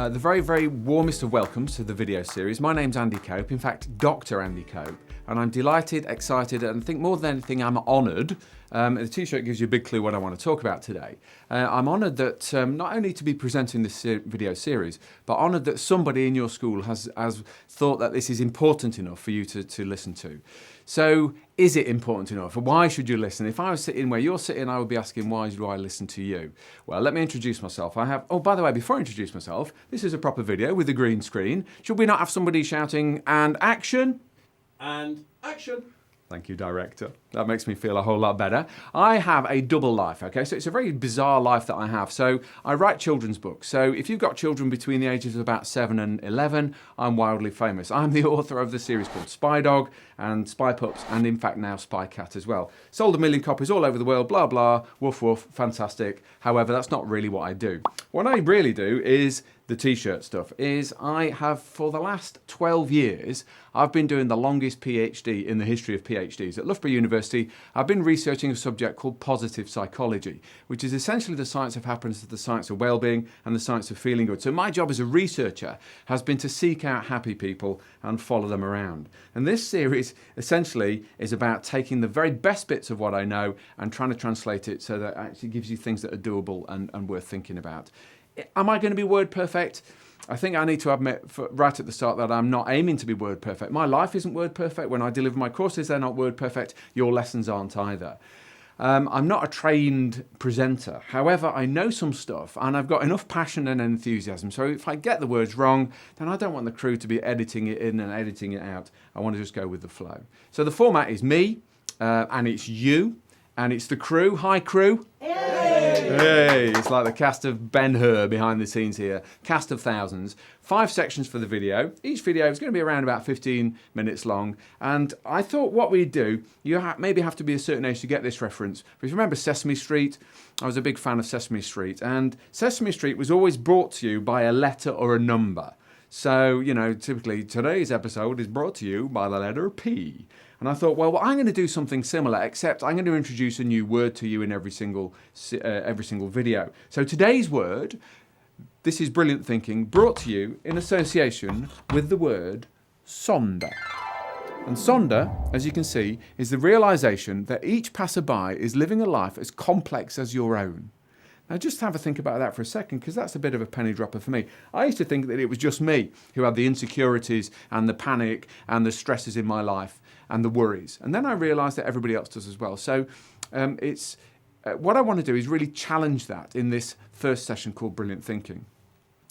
The very, very warmest of welcomes to the video series. My name's Andy Cope, in fact, Dr. Andy Cope, and I'm delighted, excited, and I think more than anything, I'm honoured. The t-shirt gives you a big clue what I want to talk about today. I'm honoured that not only to be presenting this video series, but honoured that somebody in your school has thought that this is important enough for you to listen to. So, is it important enough? Why should you listen? If I was sitting where you're sitting, I would be asking, why do I listen to you? Well, let me introduce myself. Oh, by the way, before I introduce myself, this is a proper video with a green screen. Should we not have somebody shouting, and action? And action. Thank you, director. That makes me feel a whole lot better. I have a double life, okay? So it's a very bizarre life that I have. So I write children's books. So if you've got children between the ages of about 7 and 11, I'm wildly famous. I'm the author of the series called Spy Dog and Spy Pups, and in fact now Spy Cat as well. Sold 1 million copies all over the world, blah, blah, woof, woof, fantastic. However, that's not really what I do. What I really do is the t-shirt stuff. I have, for the last 12 years, I've been doing the longest PhD in the history of PhDs. At Loughborough University, I've been researching a subject called positive psychology, which is essentially the science of happiness, the science of well-being, and the science of feeling good. So my job as a researcher has been to seek out happy people and follow them around. And this series essentially is about taking the very best bits of what I know and trying to translate it so that it actually gives you things that are doable and worth thinking about. Am I going to be word perfect? I think I need to admit right at the start that I'm not aiming to be word perfect. My life isn't word perfect. When I deliver my courses, they're not word perfect. Your lessons aren't either. I'm not a trained presenter. However, I know some stuff and I've got enough passion and enthusiasm. So if I get the words wrong, then I don't want the crew to be editing it in and editing it out. I want to just go with the flow. So the format is me and it's you and it's the crew. Hi, crew. Hey, it's like the cast of Ben-Hur behind the scenes here. Cast of thousands. 5 sections for the video. Each video is going to be around about 15 minutes long. And I thought what we'd do, you maybe have to be a certain age to get this reference. But if you remember Sesame Street, I was a big fan of Sesame Street. And Sesame Street was always brought to you by a letter or a number. So, you know, typically today's episode is brought to you by the letter P. And I thought, well, I'm going to do something similar, except I'm going to introduce a new word to you in every single video. So today's word, this is brilliant thinking, brought to you in association with the word sonder. And sonder, as you can see, is the realization that each passerby is living a life as complex as your own. Now just have a think about that for a second, because that's a bit of a penny dropper for me. I used to think that it was just me who had the insecurities and the panic and the stresses in my life and the worries. And then I realised that everybody else does as well. So what I want to do is really challenge that in this first session called Brilliant Thinking.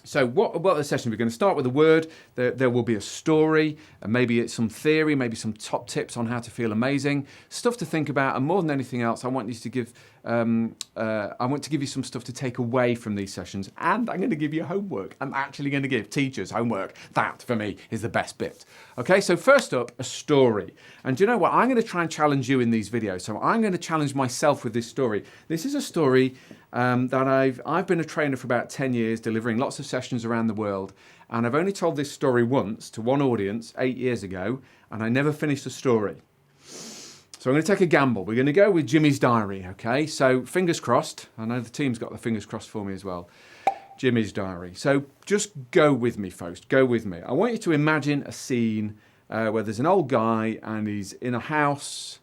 So what the session, we're going to start with a word, there will be a story, and maybe it's some theory, maybe some top tips on how to feel amazing, stuff to think about, and more than anything else, I want you to give you some stuff to take away from these sessions, and I'm going to give you homework. I'm actually going to give teachers homework. That, for me, is the best bit. Okay, so first up, a story. And do you know what? I'm going to try and challenge you in these videos. So I'm going to challenge myself with this story. This is a story that I've been a trainer for about 10 years, delivering lots of sessions around the world. And I've only told this story once to one audience 8 years ago, and I never finished the story. So I'm going to take a gamble. We're going to go with Jimmy's diary, okay? So fingers crossed. I know the team's got the fingers crossed for me as well. Jimmy's diary. So just go with me, folks. Go with me. I want you to imagine a scene where there's an old guy and he's in a house,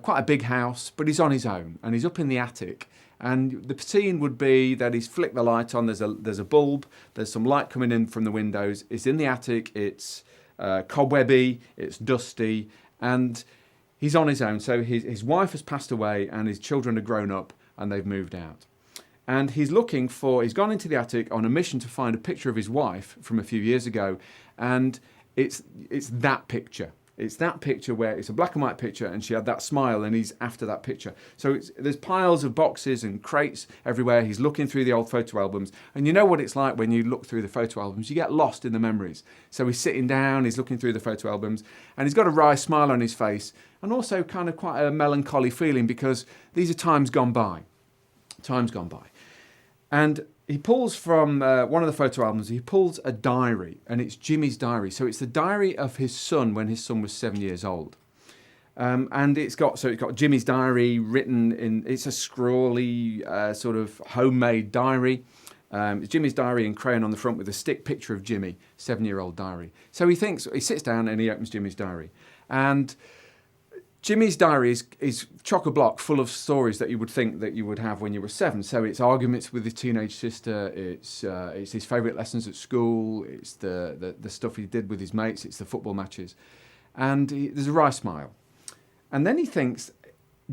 quite a big house, but he's on his own and he's up in the attic. And the scene would be that he's flicked the light on. There's a bulb. There's some light coming in from the windows. It's in the attic. It's cobwebby. It's dusty. And he's on his own. So his wife has passed away and his children are grown up and they've moved out. And he's gone into the attic on a mission to find a picture of his wife from a few years ago. And it's that picture. It's that picture where it's a black and white picture and she had that smile and he's after that picture. So there's piles of boxes and crates everywhere. He's looking through the old photo albums. And you know what it's like when you look through the photo albums. You get lost in the memories. So he's sitting down, he's looking through the photo albums and he's got a wry smile on his face and also kind of quite a melancholy feeling because these are times gone by. Times gone by. And he pulls from one of the photo albums, he pulls a diary, and it's Jimmy's diary. So it's the diary of his son when his son was 7 years old. And it's got Jimmy's diary written in, it's a scrawly sort of homemade diary. It's Jimmy's diary in crayon on the front with a stick picture of Jimmy, 7-year-old diary. So he sits down and he opens Jimmy's diary. And Jimmy's diary is chock-a-block full of stories that you would think that you would have when you were 7. So it's arguments with his teenage sister, it's his favourite lessons at school, it's the stuff he did with his mates, it's the football matches. And there's a wry smile. And then he thinks,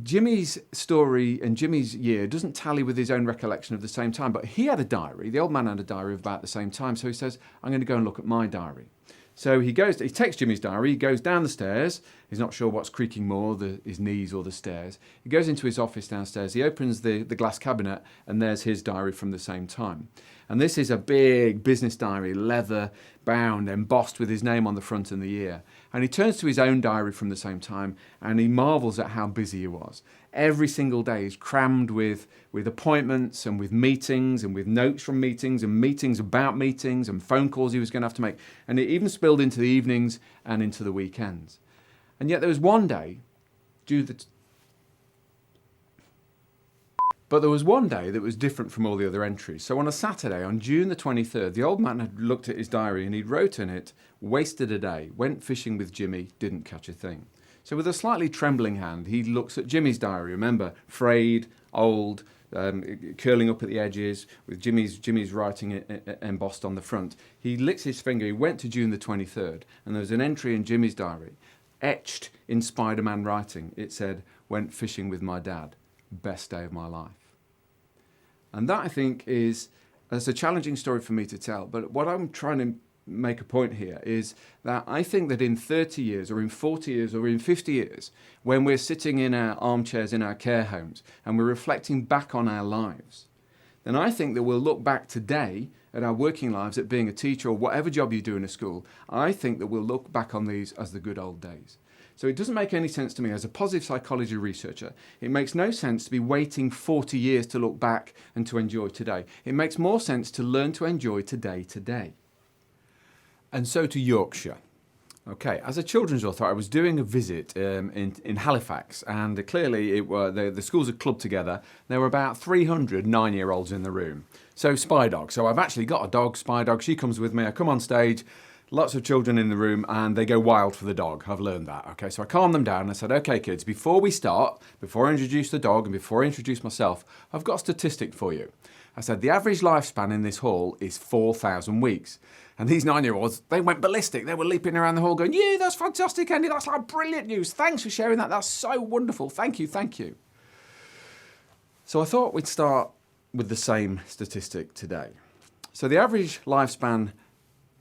Jimmy's story and Jimmy's year doesn't tally with his own recollection of the same time, but he had a diary, the old man had a diary of about the same time, so he says, I'm going to go and look at my diary. So he takes Jimmy's diary, he goes down the stairs, he's not sure what's creaking more, his knees or the stairs. He goes into his office downstairs, he opens the glass cabinet, and there's his diary from the same time. And this is a big business diary, leather bound, embossed with his name on the front and the year. And he turns to his own diary from the same time, and he marvels at how busy he was. Every single day is crammed with appointments and with meetings and with notes from meetings and meetings about meetings and phone calls he was going to have to make. And it even spilled into the evenings and into the weekends. And yet there was one day, But there was one day that was different from all the other entries. So on a Saturday, on June the 23rd, the old man had looked at his diary and he'd wrote in it, wasted a day, went fishing with Jimmy, didn't catch a thing. So with a slightly trembling hand, he looks at Jimmy's diary. Remember, frayed, old, curling up at the edges, with Jimmy's writing embossed on the front. He licks his finger, he went to June the 23rd, and there was an entry in Jimmy's diary, etched in Spider-Man writing. It said, went fishing with my dad, best day of my life. And that, I think, is a challenging story for me to tell. But what I'm trying to make a point here is that I think that in 30 years or in 40 years or in 50 years, when we're sitting in our armchairs in our care homes and we're reflecting back on our lives, then I think that we'll look back today at our working lives, at being a teacher or whatever job you do in a school. I think that we'll look back on these as the good old days. So it doesn't make any sense to me as a positive psychology researcher. It makes no sense to be waiting 40 years to look back and to enjoy today. It makes more sense to learn to enjoy today. And so to Yorkshire. Okay, as a children's author, I was doing a visit in Halifax, and clearly the schools had clubbed together. There were about 300 9-year-olds in the room. So Spy Dog. So I've actually got a dog, Spy Dog. She comes with me. I come on stage, lots of children in the room, and they go wild for the dog. I've learned that. Okay, so I calmed them down and I said, okay, kids, before we start, before I introduce the dog and before I introduce myself, I've got a statistic for you. I said, the average lifespan in this hall is 4,000 weeks. And these 9-year-olds, they went ballistic. They were leaping around the hall going, yeah, that's fantastic, Andy. That's like brilliant news. Thanks for sharing that. That's so wonderful. Thank you, thank you. So I thought we'd start with the same statistic today. So the average lifespan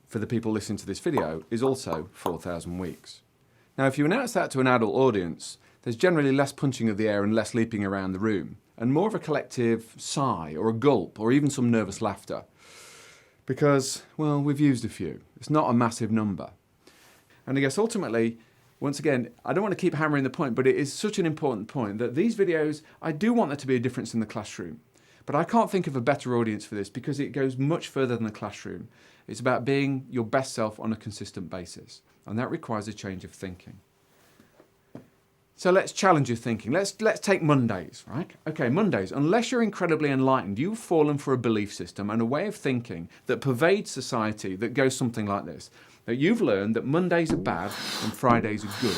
for the people listening to this video is also 4,000 weeks. Now, if you announce that to an adult audience, there's generally less punching of the air and less leaping around the room, and more of a collective sigh or a gulp or even some nervous laughter. Because, well, we've used a few. It's not a massive number. And I guess ultimately, once again, I don't want to keep hammering the point, but it is such an important point that these videos, I do want there to be a difference in the classroom. But I can't think of a better audience for this because it goes much further than the classroom. It's about being your best self on a consistent basis. And that requires a change of thinking. So let's challenge your thinking. Let's take Mondays, right? Okay, Mondays. Unless you're incredibly enlightened, you've fallen for a belief system and a way of thinking that pervades society that goes something like this. That you've learned that Mondays are bad and Fridays are good.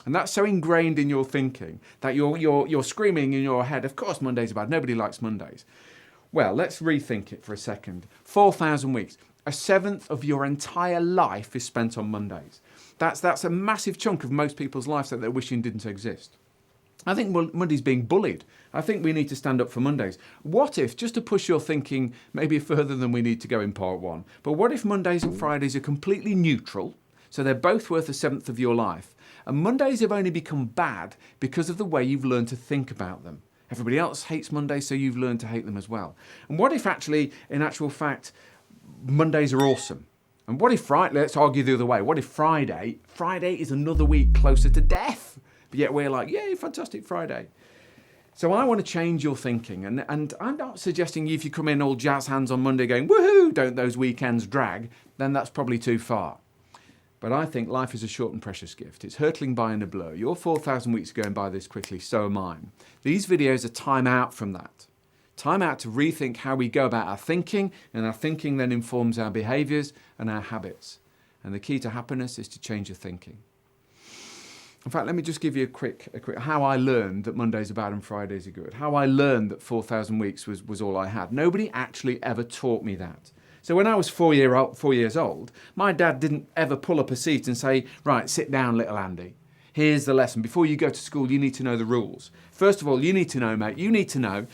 And that's so ingrained in your thinking that you're screaming in your head, of course Mondays are bad, nobody likes Mondays. Well, let's rethink it for a second. 4,000 weeks. A seventh of your entire life is spent on Mondays. That's a massive chunk of most people's lives that they're wishing didn't exist. I think Monday's being bullied. I think we need to stand up for Mondays. What if, just to push your thinking maybe further than we need to go in part one, but what if Mondays and Fridays are completely neutral, so they're both worth a seventh of your life, and Mondays have only become bad because of the way you've learned to think about them? Everybody else hates Mondays, so you've learned to hate them as well. And what if actually, in actual fact, Mondays are awesome? And what if Friday, let's argue the other way, what if Friday is another week closer to death? But yet we're like, yay, fantastic Friday. So I want to change your thinking. And I'm not suggesting if you come in all jazz hands on Monday going, woohoo, don't those weekends drag, then that's probably too far. But I think life is a short and precious gift. It's hurtling by in a blur. Your 4,000 weeks are going by this quickly, so are mine. These videos are time out from that. Time out to rethink how we go about our thinking, and our thinking then informs our behaviours and our habits. And the key to happiness is to change your thinking. In fact, let me just give you a quick how I learned that Mondays are bad and Fridays are good. How I learned that 4,000 weeks was all I had. Nobody actually ever taught me that. So when I was 4 years old, my dad didn't ever pull up a seat and say, right, sit down, little Andy. Here's the lesson. Before you go to school, you need to know the rules. First of all, you need to know, mate, you need to know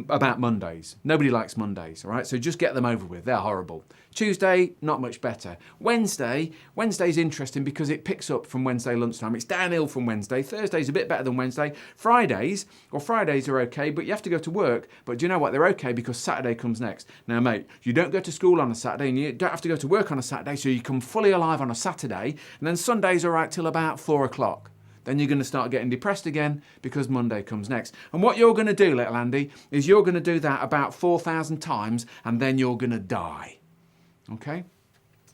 about Mondays. Nobody likes Mondays, all right? So just get them over with. They're horrible. Tuesday, not much better. Wednesday's interesting because it picks up from Wednesday lunchtime. It's downhill from Wednesday. Thursday's a bit better than Wednesday. Fridays are okay, but you have to go to work. But do you know what? They're okay because Saturday comes next. Now, mate, you don't go to school on a Saturday and you don't have to go to work on a Saturday, so you come fully alive on a Saturday. And then Sunday's all right till about 4 o'clock. Then you're going to start getting depressed again because Monday comes next. And what you're going to do, little Andy, is you're going to do that about 4,000 times and then you're going to die. Okay?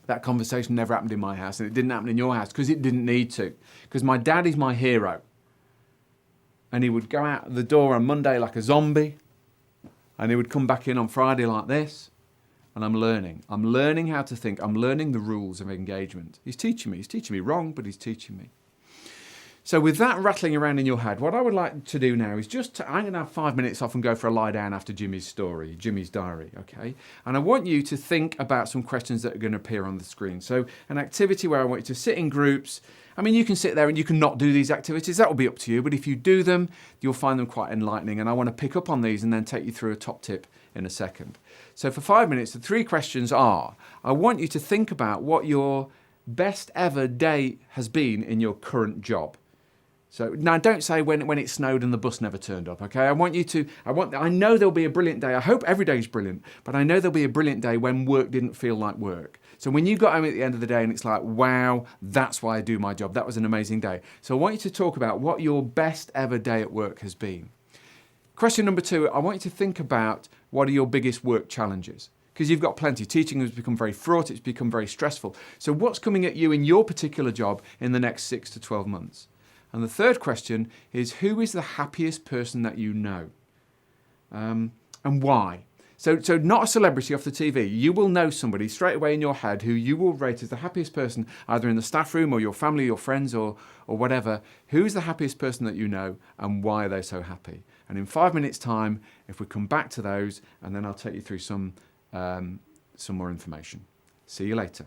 That conversation never happened in my house, and it didn't happen in your house because it didn't need to. Because my dad is my hero. And he would go out the door on Monday like a zombie, and he would come back in on Friday like this. And I'm learning. I'm learning how to think. I'm learning the rules of engagement. He's teaching me. He's teaching me wrong, but he's teaching me. So with that rattling around in your head, what I would like to do now is I'm going to have 5 minutes off and go for a lie down after Jimmy's diary, okay? And I want you to think about some questions that are going to appear on the screen. So an activity where I want you to sit in groups. I mean, you can sit there and you can not do these activities. That will be up to you. But if you do them, you'll find them quite enlightening. And I want to pick up on these and then take you through a top tip in a second. So for 5 minutes, the 3 questions are, I want you to think about what your best ever day has been in your current job. So now don't say when it snowed and the bus never turned up, okay? I know there'll be a brilliant day. I hope every day is brilliant, but I know there'll be a brilliant day when work didn't feel like work. So when you got home at the end of the day and it's like, wow, that's why I do my job. That was an amazing day. So I want you to talk about what your best ever day at work has been. Question number 2, I want you to think about what are your biggest work challenges? Because you've got plenty. Teaching has become very fraught. It's become very stressful. So what's coming at you in your particular job in the next 6 to 12 months? And the third question is, who is the happiest person that you know? And why? So not a celebrity off the TV. You will know somebody straight away in your head who you will rate as the happiest person, either in the staff room or your family, your friends or whatever. Who's the happiest person that you know and why are they so happy? And in 5 minutes time, if we come back to those, and then I'll take you through some more information. See you later.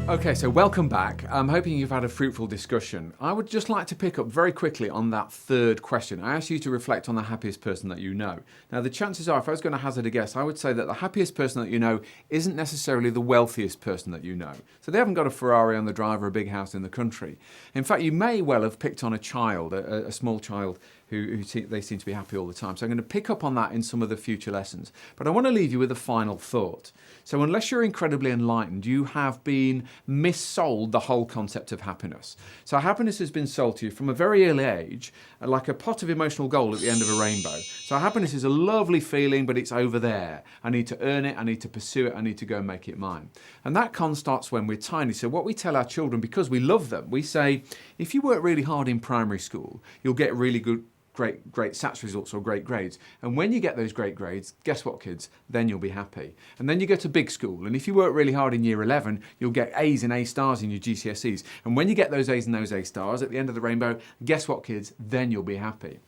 Okay, so welcome back. I'm hoping you've had a fruitful discussion. I would just like to pick up very quickly on that third question. I asked you to reflect on the happiest person that you know. Now, the chances are, if I was going to hazard a guess, I would say that the happiest person that you know isn't necessarily the wealthiest person that you know. So they haven't got a Ferrari on the drive or a big house in the country. In fact, you may well have picked on a child, a small child, who they seem to be happy all the time. So I'm going to pick up on that in some of the future lessons. But I want to leave you with a final thought. So unless you're incredibly enlightened, you have been missold the whole concept of happiness. So happiness has been sold to you from a very early age, like a pot of emotional gold at the end of a rainbow. So happiness is a lovely feeling, but it's over there. I need to earn it, I need to pursue it, I need to go and make it mine. And that con starts when we're tiny. So what we tell our children, because we love them, we say, if you work really hard in primary school, you'll get really great SATs results or great grades. And when you get those great grades, guess what, kids? Then you'll be happy. And then you go to big school, and if you work really hard in year 11, you'll get A's and A stars in your GCSEs. And when you get those A's and those A stars at the end of the rainbow, guess what, kids? Then you'll be happy.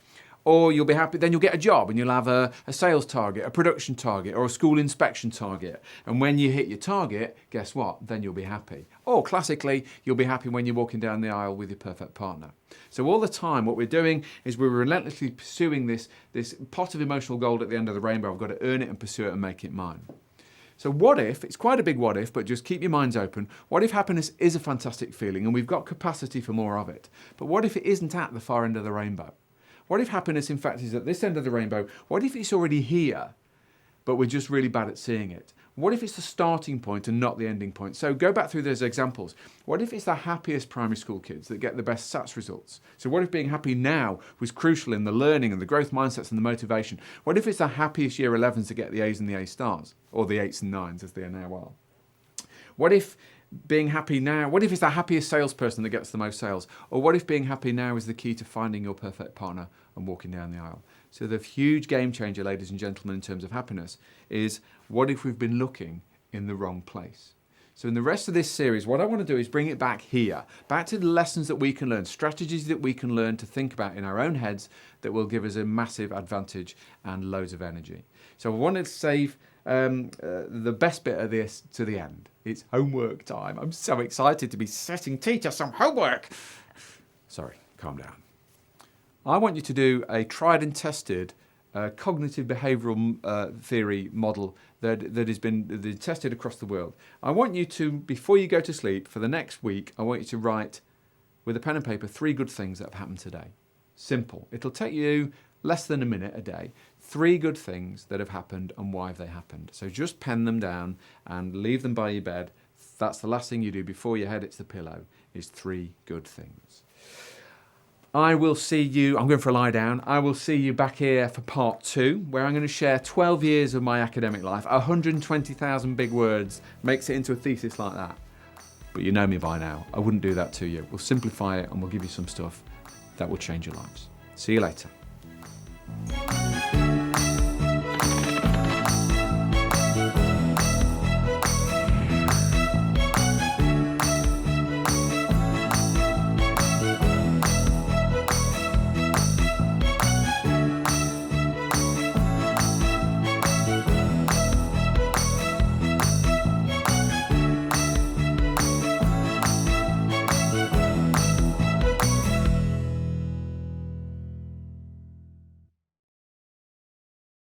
Or you'll be happy, then you'll get a job and you'll have a sales target, a production target, or a school inspection target. And when you hit your target, guess what? Then you'll be happy. Or classically, you'll be happy when you're walking down the aisle with your perfect partner. So all the time, what we're doing is we're relentlessly pursuing this pot of emotional gold at the end of the rainbow. I've got to earn it and pursue it and make it mine. So what if, it's quite a big what if, but just keep your minds open. What if happiness is a fantastic feeling and we've got capacity for more of it? But what if it isn't at the far end of the rainbow? What if happiness, in fact, is at this end of the rainbow? What if it's already here, but we're just really bad at seeing it? What if it's the starting point and not the ending point? So go back through those examples. What if it's the happiest primary school kids that get the best SATs results? So what if being happy now was crucial in the learning and the growth mindsets and the motivation? What if it's the happiest year 11s that get the A's and the A stars, or the 8s and 9s as they now are? What if being happy now, what if it's the happiest salesperson that gets the most sales? Or what if being happy now is the key to finding your perfect partner and walking down the aisle? So the huge game changer, ladies and gentlemen, in terms of happiness is, what if we've been looking in the wrong place? So in the rest of this series, what I want to do is bring it back here, back to the lessons that we can learn, strategies that we can learn to think about in our own heads that will give us a massive advantage and loads of energy. So I wanted to save the best bit of this to the end. It's homework time. I'm so excited to be setting teacher some homework. Sorry, calm down. I want you to do a tried and tested cognitive behavioural theory model that has been tested across the world. I want you to, before you go to sleep for the next week, I want you to write with a pen and paper 3 good things that have happened today. Simple. It'll take you less than a minute a day. 3 good things that have happened and why have they happened. So just pen them down and leave them by your bed. That's the last thing you do before your head hits the pillow, is 3 good things. I will see you, I'm going for a lie down, I will see you back here for part 2, where I'm going to share 12 years of my academic life. 120,000 big words makes it into a thesis like that. But you know me by now, I wouldn't do that to you. We'll simplify it and we'll give you some stuff that will change your lives. See you later.